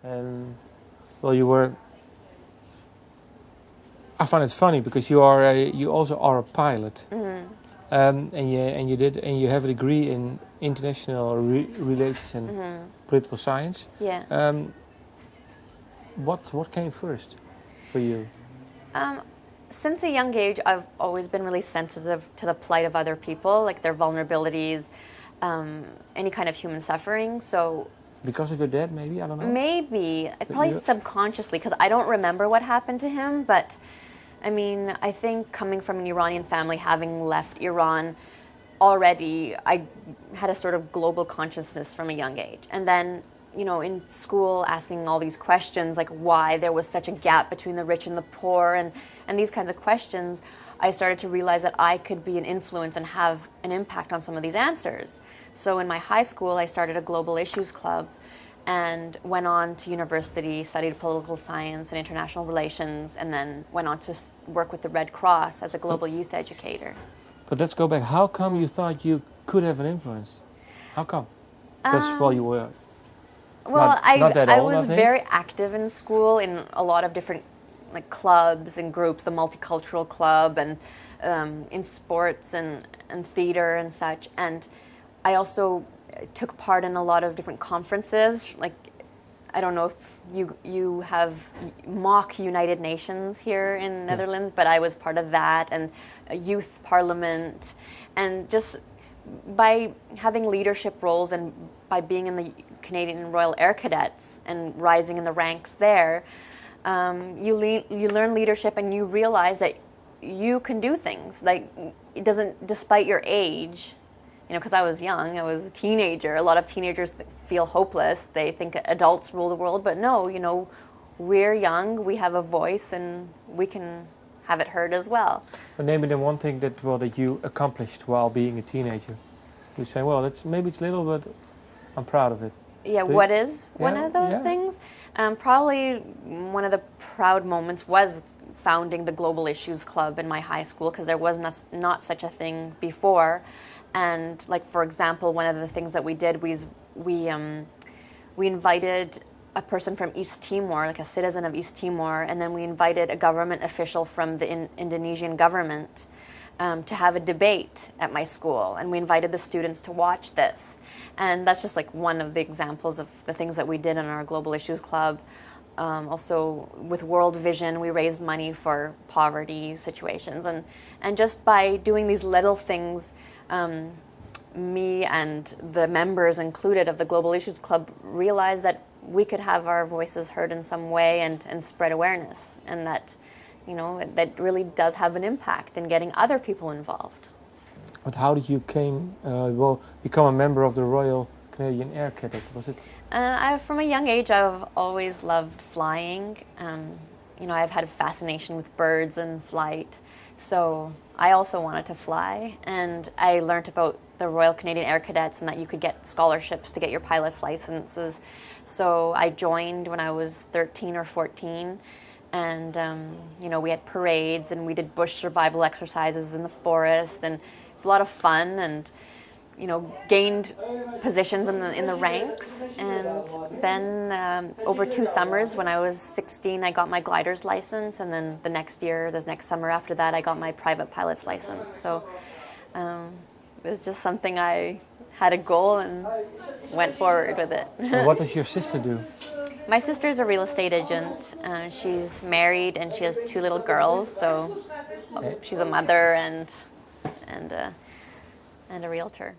and well, you were. I find it funny because you also are a pilot, and you have a degree in international relations and political science. Yeah. What came first for you? Since a young age, I've always been really sensitive to the plight of other people, like their vulnerabilities, any kind of human suffering. So Because of your dad, maybe? I don't know. maybe, probably subconsciously, because I don't remember what happened to him, but I mean, I think coming from an Iranian family, having left Iran already, I had a sort of global consciousness from a young age. And then, you know, in school, asking all these questions, like why there was such a gap between the rich and the poor, and these kinds of questions, I started to realize that I could be an influence and have an impact on some of these answers. So in my high school, I started a global issues club and went on to university, studied political science and international relations, and then went on to work with the Red Cross as a global youth educator. But let's go back. How come you thought you could have an influence? How come? Because, well, you were not that I old, was I think. very active in school in a lot of different like clubs and groups, the multicultural club, and in sports and theater and such. And I also took part in a lot of different conferences. Like, I don't know if you have mock United Nations here in Netherlands, but I was part of that, and a youth parliament, and just by having leadership roles and by being in the Canadian Royal Air Cadets and rising in the ranks there, you learn leadership, and you realize that you can do things. Like, it doesn't, despite your age, you know, because I was young, I was a teenager. A lot of teenagers feel hopeless. They think adults rule the world, but no, you know, we're young, we have a voice, and we can have it heard as well. But maybe the one thing that you accomplished while being a teenager, you say, well, maybe it's little, but I'm proud of it. Yeah, what is one of those things? Probably one of the proud moments was founding the Global Issues Club in my high school, because there was not such a thing before. And like, for example, one of the things that we did was we invited a person from East Timor, like a citizen of East Timor, and then we invited a government official from the Indonesian government to have a debate at my school, and we invited the students to watch this. And that's just like one of the examples of the things that we did in our Global Issues Club. Also with World Vision, we raised money for poverty situations, and just by doing these little things, me and the members included of the Global Issues Club realized that we could have our voices heard in some way and spread awareness, and that, you know, that really does have an impact in getting other people involved. But how did you become a member of the Royal Canadian Air Cadet? Was it? From a young age, I've always loved flying. You know, I've had a fascination with birds and flight, so I also wanted to fly, and I learned about the Royal Canadian Air Cadets and that you could get scholarships to get your pilot's licenses. So I joined when I was 13 or 14, and you know, we had parades and we did bush survival exercises in the forest, and it was a lot of fun, and you know, gained positions in the ranks. And then over 2 summers, when I was 16, I got my glider's license, and then the next summer after that, I got my private pilot's license. So it was just something I had a goal and went forward with it. What does your sister do? My sister's a real estate agent. She's married and she has 2 little girls, so she's a mother and a realtor.